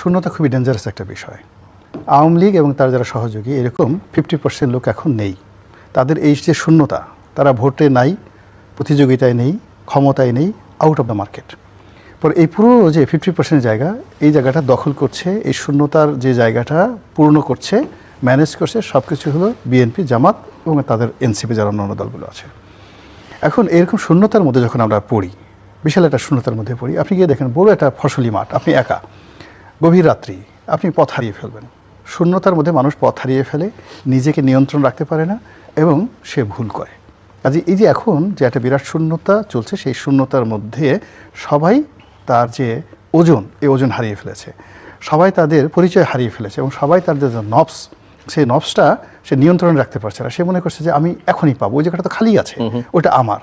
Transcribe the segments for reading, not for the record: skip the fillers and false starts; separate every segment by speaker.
Speaker 1: শূন্যতা খুবই ডেঞ্জারাস একটা বিষয়। আওয়ামী লীগ এবং তার যারা সহযোগী এরকম 50% লোক এখন নেই। তাদের এই যে শূন্যতা, তারা ভোটে নাই, প্রতিযোগিতায় নেই, ক্ষমতায় নেই, আউট অফ দ্য মার্কেট। পরে এই পুরো যে 50% জায়গা, এই জায়গাটা দখল করছে, এই শূন্যতার যে জায়গাটা পূর্ণ করছে, ম্যানেজ করছে, সব কিছু হলো বিএনপি, জামাত এবং তাদের এনসিপি যারা অন্যান্য দলগুলো আছে। এখন এরকম শূন্যতার মধ্যে যখন আমরা পড়ি, বিশাল একটা শূন্যতার মধ্যে পড়ি, আপনি গিয়ে দেখেন বড় একটা ফসলি মাঠ, আপনি একা, গভীর রাত্রি, আপনি পথ হারিয়ে ফেলবেন। শূন্যতার মধ্যে মানুষ পথ হারিয়ে ফেলে, নিজেকে নিয়ন্ত্রণ রাখতে পারে না এবং সে ভুল করে। কাজে এই যে এখন যে একটা বিরাট শূন্যতা চলছে, সেই শূন্যতার মধ্যে সবাই তার যে ওজন, এই ওজন হারিয়ে ফেলেছে, সবাই তাদের পরিচয় হারিয়ে ফেলেছে এবং সবাই তাদের যে নবস, সেই নবসটা সে নিয়ন্ত্রণে রাখতে পারছে না। সে মনে করছে যে আমি এখনই পাবো, ওই জায়গাটা তো খালি আছে, ওটা আমার।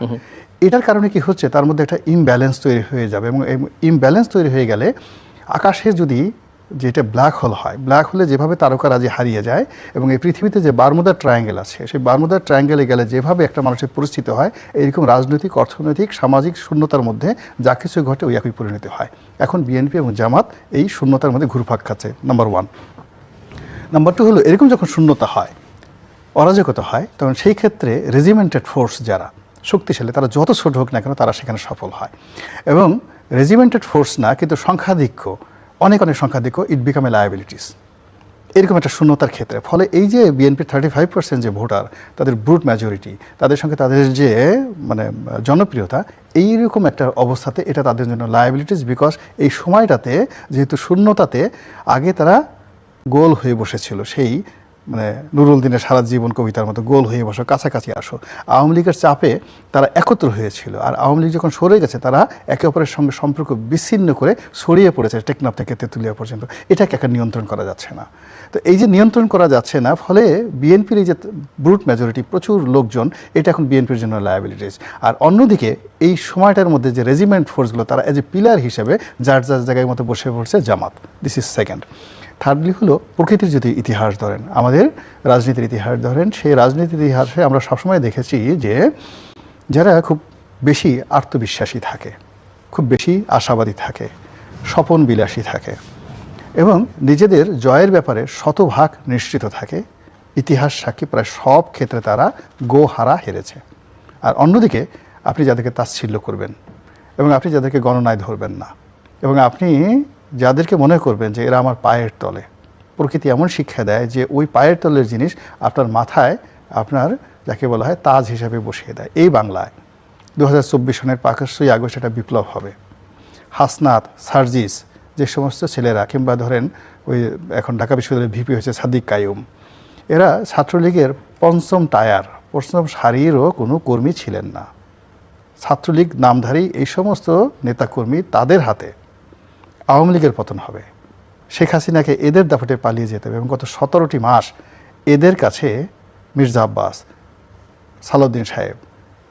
Speaker 1: এটার কারণে কি হচ্ছে, তার মধ্যে একটা ইমব্যালেন্স তৈরি হয়ে যাবে এবং এই ইমব্যালেন্স তৈরি হয়ে গেলে আকাশে যদি যেটা ব্ল্যাক হোল হয়, ব্ল্যাক হোলে যেভাবে তারকারাজি হারিয়ে যায় এবং এই পৃথিবীতে যে বারমুদা ট্রায়াঙ্গেল আছে, সেই বারমুদা ট্রায়াঙ্গেলে গেলে যেভাবে একটা মানুষের পরিস্থিতি হয়, এইরকম রাজনৈতিক, অর্থনৈতিক, সামাজিক শূন্যতার মধ্যে যা কিছু ঘটে ওই একই পরিণতি হয়। এখন বিএনপি এবং জামাত এই শূন্যতার মধ্যে ঘুরপাক খাচ্ছে, নাম্বার 1। নাম্বার 2 হলো, এরকম যখন শূন্যতা হয়, অরাজকতা হয়, তখন সেই ক্ষেত্রে রেজিমেন্টেড ফোর্স যারা শক্তিশালী, তারা যত ছোট হোক না কেন, তারা সেখানে সফল হয়। এবং রেজিমেন্টেড ফোর্স না, কিন্তু সংখ্যাধিক্য, অনেক সংখ্যাধিক্য, ইট বিকাম এ লায়াবিলিটিস এরকম একটা শূন্যতার ক্ষেত্রে। ফলে এই যে বিএনপির 35% যে ভোটার, তাদের ব্রুট মেজরিটি, তাদের সঙ্গে তাদের যে মানে জনপ্রিয়তা, এইরকম একটা অবস্থাতে এটা তাদের জন্য লায়াবিলিটিস। বিকজ এই সময়টাতে যেহেতু শূন্যতাতে আগে তারা গোল হয়ে বসেছিল, সেই মানে নুরুল দিনের সারা জীবন কবিতার মতো, গোল হয়ে বসো, কাছাকাছি আসো। আওয়ামী লীগের চাপে তারা একত্র হয়েছিল, আর আওয়ামী লীগ যখন সরে গেছে, তারা একে অপরের সঙ্গে সম্পর্ক বিচ্ছিন্ন করে ছড়িয়ে পড়েছে টেকনাফ থেকে তেঁতুলিয়া পর্যন্ত। এটাকে একটা নিয়ন্ত্রণ করা যাচ্ছে না। তো এই যে নিয়ন্ত্রণ করা যাচ্ছে না, ফলে বিএনপির এই যে ব্রুট মেজরিটি, প্রচুর লোকজন, এটা এখন বিএনপির জন্য লায়াবিলিটিস। আর অন্যদিকে এই সময়টার মধ্যে যে রেজিমেন্ট ফোর্সগুলো, তারা এজ এ পিলার হিসেবে যার যার জায়গায় মতো বসে পড়ছে জামাত। This is second. থার্ডলি হলো, প্রকৃতির যদি ইতিহাস ধরেন, আমাদের রাজনীতির ইতিহাস ধরেন, সেই রাজনীতির ইতিহাসে আমরা সবসময় দেখেছি যে যারা খুব বেশি আত্মবিশ্বাসী থাকে, খুব বেশি আশাবাদী থাকে, স্বপন বিলাসী থাকে এবং নিজেদের জয়ের ব্যাপারে শতভাগ নিশ্চিত থাকে, ইতিহাস সাক্ষী প্রায় সব ক্ষেত্রে তারা গোহারা হেরেছে। আর অন্যদিকে আপনি যাদেরকে তাচ্ছিল্য করবেন এবং আপনি যাদেরকে গণনায় ধরবেন না এবং আপনি যাদেরকে মনে করবেন যে এরা আমার পায়ের তলে, প্রকৃতি এমন শিক্ষা দেয় যে ওই পায়ের তলের জিনিস আপনার মাথায়, আপনার যাকে বলা হয় তাজ হিসাবে বসিয়ে দেয়। এই বাংলায় 2024 সনের 5ই আগস্ট একটা বিপ্লব হবে। হাসনাত, সার্জিস, যে সমস্ত ছেলেরা, কিংবা ধরেন ওই এখন ঢাকা বিশ্ববিদ্যালয়ের ভিপি হয়েছে সাদিক কায়ুম, এরা ছাত্রলীগের পঞ্চম টায়ার, পঞ্চম সারিরও কোনো কর্মী ছিলেন না। ছাত্রলীগ নামধারী এই সমস্ত নেতাকর্মী, তাদের হাতে আওয়ামী লীগের পতন হবে। শেখ হাসিনাকে এদের দাপটে পালিয়ে যেতে হবে এবং গত 17টি মাস এদের কাছে মির্জা আব্বাস, সালাউদ্দিন সাহেব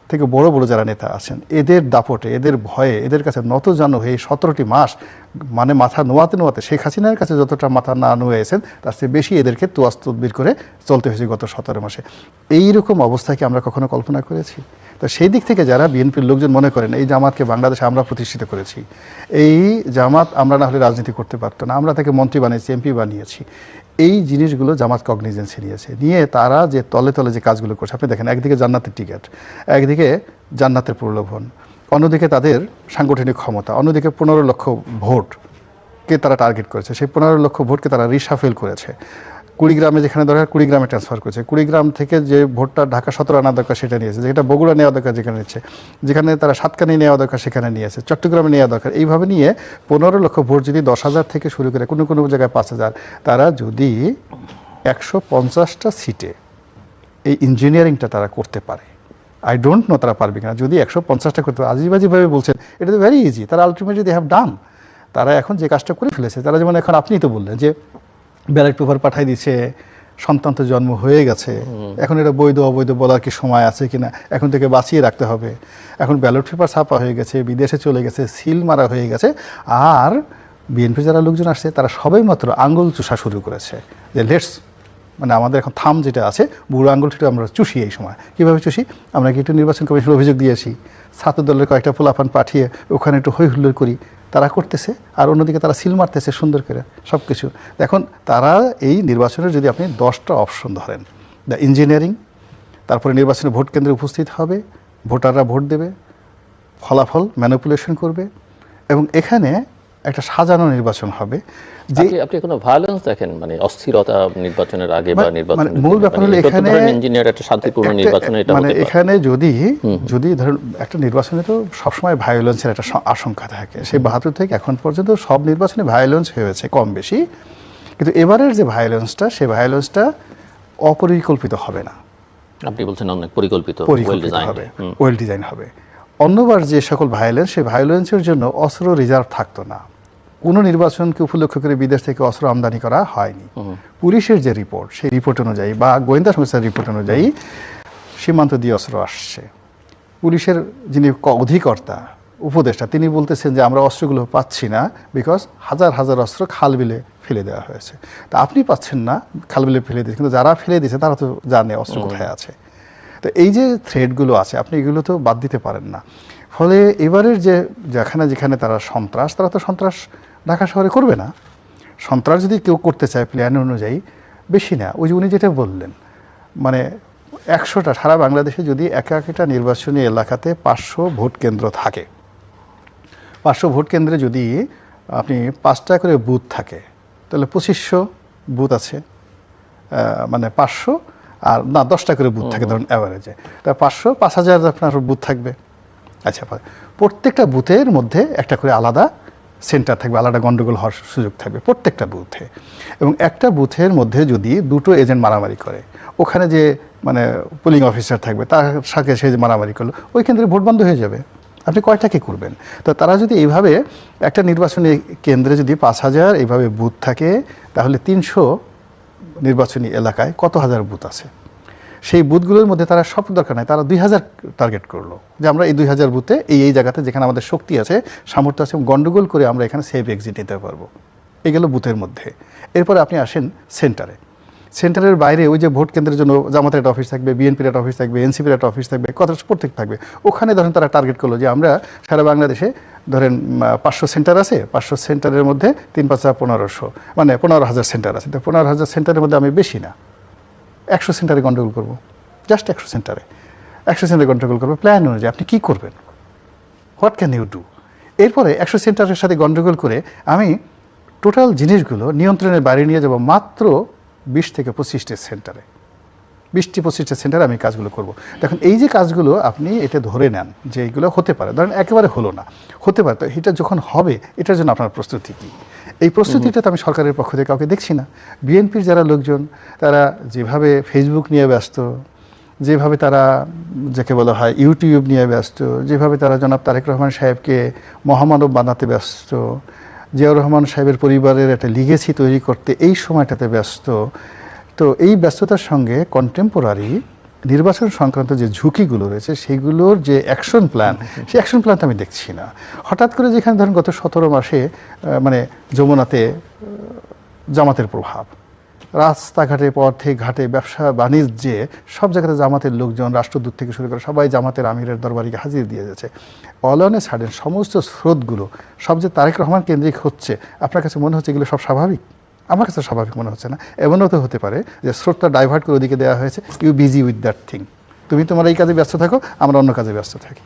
Speaker 1: থেকে বড় বড় যারা নেতা আছেন, এদের দাপটে, এদের ভয়ে, এদের কাছে নতজানু হয়ে 17টি মাস মানে মাথা নোয়াতে নোয়াতে, শেখ হাসিনার কাছে যতটা মাথা না নোয়েছেন, তার চেয়ে বেশি এদেরকে তোয়াজ তদবির করে চলতে হয়েছে গত 17 মাসে। এইরকম অবস্থাকে আমরা কখনো কল্পনা করেছি? তো সেই দিক থেকে যারা বিএনপির লোকজন মনে করেন এই জামাতকে বাংলাদেশে আমরা প্রতিষ্ঠিত করেছি, এই জামাত আমরা না হলে রাজনীতি করতে পারতো না, আমরা তাকে মন্ত্রী বানিয়েছি, এমপি বানিয়েছি, এই জিনিসগুলো জামাত কগনিজেন্সে নিয়েছে। নিয়ে তারা যে তলে তলে যে কাজগুলো করছে, আপনি দেখেন একদিকে জান্নাতের টিকিট, একদিকে জান্নাতের প্রলোভন, অন্যদিকে তাদের সাংগঠনিক ক্ষমতা, অন্যদিকে 15 লক্ষ ভোটকে তারা টার্গেট করেছে। সেই 15 লক্ষ ভোটকে তারা রিসাফেল করেছে। কুড়িগ্রামে যেখানে দরকার কুড়িগ্রামে ট্রান্সফার করেছে, কুড়িগ্রাম থেকে যে ভোটটা ঢাকা 17 আনা দরকার সেটা নিয়েছে, যেটা বগুড়া নেওয়া দরকার যেখানে নিচ্ছে, যেখানে তারা সাতকানি নেওয়া দরকার সেখানে নিয়েছে, চট্টগ্রামে নেওয়া দরকার। এইভাবে নিয়ে 15 লক্ষ ভোট যদি 10,000 থেকে শুরু করে কোনো কোনো জায়গায় 5,000, তারা যদি 150টা সিটে এই ইঞ্জিনিয়ারিংটা তারা করতে পারে, আই ডোন্ট নো তারা পারবে কিনা। যদি 150টা করতে আজিবাজিভাবে বলছেন, এটা তো ভেরি ইজি, তারা আলটিমেটলি দে হ্যাভ ডান। তারা এখন যে কাজটা করে ফেলেছে, তারা যেমন এখন আপনি তো বললেন যে ব্যালট পেপার পাঠাই দিচ্ছে, সন্তান তো জন্ম হয়ে গেছে, এখন এটা বৈধ অবৈধ বলার কি সময় আছে কিনা, এখন থেকে বাঁচিয়ে রাখতে হবে। এখন ব্যালট পেপার ছাপা হয়ে গেছে, বিদেশে চলে গেছে, সিল মারা হয়ে গেছে, আর বিএনপি যারা লোকজন আসছে তারা সবাই মাত্র আঙুল চুষা শুরু করেছে যে লেটস মানে আমাদের এখন থাম যেটা আছে, বুড়ো আঙুলটা আমরা চুষি এই সময়। কীভাবে চুষি? আমরা কি একটু নির্বাচন কমিশনের অভিযোগ দিয়েছি, ছাত্র দলের কয়েকটা পোলাপান পাঠিয়ে ওখানে একটু হই হুল্লোড় করি, তারা করতেছে, আর অন্যদিকে তারা সিল মারতেছে সুন্দর করে সব কিছু। এখন তারা এই নির্বাচনের যদি আপনি 10টা অপশন ধরেন, দ্য ইঞ্জিনিয়ারিং, তারপরে নির্বাচনে ভোট কেন্দ্রে উপস্থিত হবে, ভোটাররা ভোট দেবে, ফলাফল ম্যানিপুলেশন করবে, এবং এখানে একটা সাজানো নির্বাচন হবে। যে
Speaker 2: আপনি কোনো ভায়োলেন্স দেখেন, মানে অস্থিরতা নির্বাচনের আগে বা নির্বাচন,
Speaker 1: মূল ব্যাপার হলো এখানে
Speaker 2: ইঞ্জিনিয়ার একটা শান্তিপূর্ণ নির্বাচন, এটা
Speaker 1: মানে এখানে যদি ধরুন একটা নির্বাচনে তো সবসময় ভায়োলেন্সের একটা আশঙ্কা থাকে। সেই 72 থেকে এখন পর্যন্ত সব নির্বাচনে ভায়োলেন্স হয়েছে কম বেশি, কিন্তু এবারের যে ভায়োলেন্সটা, সেই ভায়োলেন্সটা অপরিকল্পিত হবে না।
Speaker 2: আপনি বলছেন অনেক পরিকল্পিত
Speaker 1: হবে, ওয়েল ডিজাইন হবে। অন্যবার যে সকল ভায়োলেন্স, সেই ভায়োলেন্সের জন্য অস্ত্র রিজার্ভ থাকতো না। কোনো নির্বাচনকে উপলক্ষ করে বিদেশ থেকে অস্ত্র আমদানি করা হয়নি। পুলিশের যে রিপোর্ট, সেই রিপোর্ট অনুযায়ী বা গোয়েন্দা সংস্থার রিপোর্ট অনুযায়ী সীমান্ত দিয়ে অস্ত্র আসছে। পুলিশের যিনি অধিকর্তা, উপদেষ্টা, তিনি বলতেছেন যে আমরা অস্ত্রগুলো পাচ্ছি না, বিকজ হাজার হাজার অস্ত্র খাল বিলে ফেলে দেওয়া হয়েছে। তা আপনি পাচ্ছেন না, খাল বিলে ফেলে দিয়েছে, কিন্তু যারা ফেলে দিয়েছে তারা তো জানে অস্ত্র কোথায় আছে। তো এই যে থ্রেডগুলো আছে, আপনি এগুলো তো বাদ দিতে পারেন না। ফলে এবারের যেখানে তারা তো সন্ত্রাস ঢাকা শহরে করবে না। সন্ত্রাস যদি কেউ করতে চায় প্ল্যান অনুযায়ী, বেশি না, ওই যে উনি যেটা বললেন, মানে 100টা সারা বাংলাদেশে যদি একটা নির্বাচনী এলাকাতে 500 ভোট কেন্দ্র থাকে, 500 ভোট কেন্দ্রে যদি আপনি 5টা করে বুথ থাকে, তাহলে 2500 বুথ আছে, মানে 500 আর না 10টা করে বুথ থাকে ধরুন অ্যাভারেজে, তা 5,000 আপনার বুথ থাকবে। আচ্ছা, প্রত্যেকটা বুথের মধ্যে একটা করে আলাদা সেন্টার থাকবে, আলাদা গন্ডগোল হওয়ার সুযোগ থাকবে প্রত্যেকটা বুথে। এবং একটা বুথের মধ্যে যদি 2টো এজেন্ট মারামারি করে, ওখানে যে মানে পোলিং অফিসার থাকবে তার সাথে সে যে মারামারি করলো, ওই কেন্দ্রে ভোট বন্ধ হয়ে যাবে। আপনি কয়টা কি করবেন? তো তারা যদি এইভাবে একটা নির্বাচনী কেন্দ্রে যদি 5,000 এইভাবে বুথ থাকে, তাহলে 300 নির্বাচনী এলাকায় কত হাজার বুথ আছে? সেই বুথগুলোর মধ্যে তারা সব দরকার নাই, তারা 2,000 টার্গেট করলো যে আমরা এই 2,000 বুথে এই জায়গাতে যেখানে আমাদের শক্তি আছে, সামর্থ্য আছে, গন্ডগোল করে আমরা এখানে সেফ এক্সিট নিতে পারবো। এই গেল বুথের মধ্যে। এরপরে আপনি আসেন সেন্টারের বাইরে ওই যে ভোট কেন্দ্রের জন্য জামাতের একটা অফিস থাকবে, বিএনপির একটা অফিস থাকবে, এনসিপির একটা অফিস থাকবে, প্রত্যেক থাকবে। ওখানে ধরেন তারা টার্গেট করলো যে আমরা সারা বাংলাদেশে ধরেন 500 সেন্টার আছে, 500 সেন্টারের মধ্যে 3-5-1500, মানে 15,000 সেন্টার আছে। তো 15,000 সেন্টারের মধ্যে আমি বেশি না 100 সেন্টারে গন্ডগোল করবো, জাস্ট 100 সেন্টারে গন্ডগোল করবো। প্ল্যান অনুযায়ী আপনি কী করবেন? What can you do? এরপরে 100 সেন্টারের সাথে গন্ডগোল করে আমি টোটাল জিনিসগুলো নিয়ন্ত্রণের বাইরে নিয়ে যাব মাত্র 20 থেকে 25টা সেন্টারে। 20-25টা সেন্টারে আমি কাজগুলো করব। দেখুন এই যে কাজগুলো আপনি এটা ধরে নেন যে এইগুলো হতে পারে, ধরেন একেবারে হলো না, হতে পারে। তো এটা যখন হবে, এটার জন্য আপনার প্রস্তুতি কী? এই প্রস্তুতিটা তো আমি সরকারের পক্ষ থেকে কাউকে দেখছি না। বিএনপির যারা লোকজন, তারা যেভাবে ফেসবুক নিয়ে ব্যস্ত, যেভাবে তারা যাকে বলা হয় ইউটিউব নিয়ে ব্যস্ত, যেভাবে তারা জনাব তারেক রহমান সাহেবকে মহামানব বানাতে ব্যস্ত, জিয়াউর রহমান সাহেবের পরিবারের একটা লিগেসি তৈরি করতে এই সময়টাতে ব্যস্ত, তো এই ব্যস্ততার সঙ্গে কন্টেম্পোরারি নির্বাচন সংক্রান্ত যে ঝুঁকিগুলো রয়েছে, সেগুলোর যে অ্যাকশন প্ল্যান, সেই অ্যাকশন প্ল্যানটা আমি দেখছি না। হঠাৎ করে যেখানে ধরেন গত 17 মাসে মানে যমুনাতে জামাতের প্রভাব, রাস্তাঘাটে, পথে ঘাটে, ব্যবসা বাণিজ্যে সব জায়গাতে জামাতের লোকজন, রাষ্ট্রদূত থেকে শুরু করে সবাই জামাতের আমিরের দরবারিকে হাজির দিয়ে যাচ্ছে। অল অন এ সাডেন সমস্ত স্রোতগুলো সব যে তারেক রহমান কেন্দ্রিক হচ্ছে, আপনার কাছে মনে হচ্ছে এগুলো সব স্বাভাবিক? আমার কাছে স্বাভাবিক মনে হচ্ছে না। এমনও তো হতে পারে যে স্রোতটা ডাইভার্ট করে ওদিকে দেওয়া হয়েছে, you busy with that thing, তুমি তোমার এই কাজে ব্যস্ত থাকো, আমরা অন্য কাজে ব্যস্ত থাকি।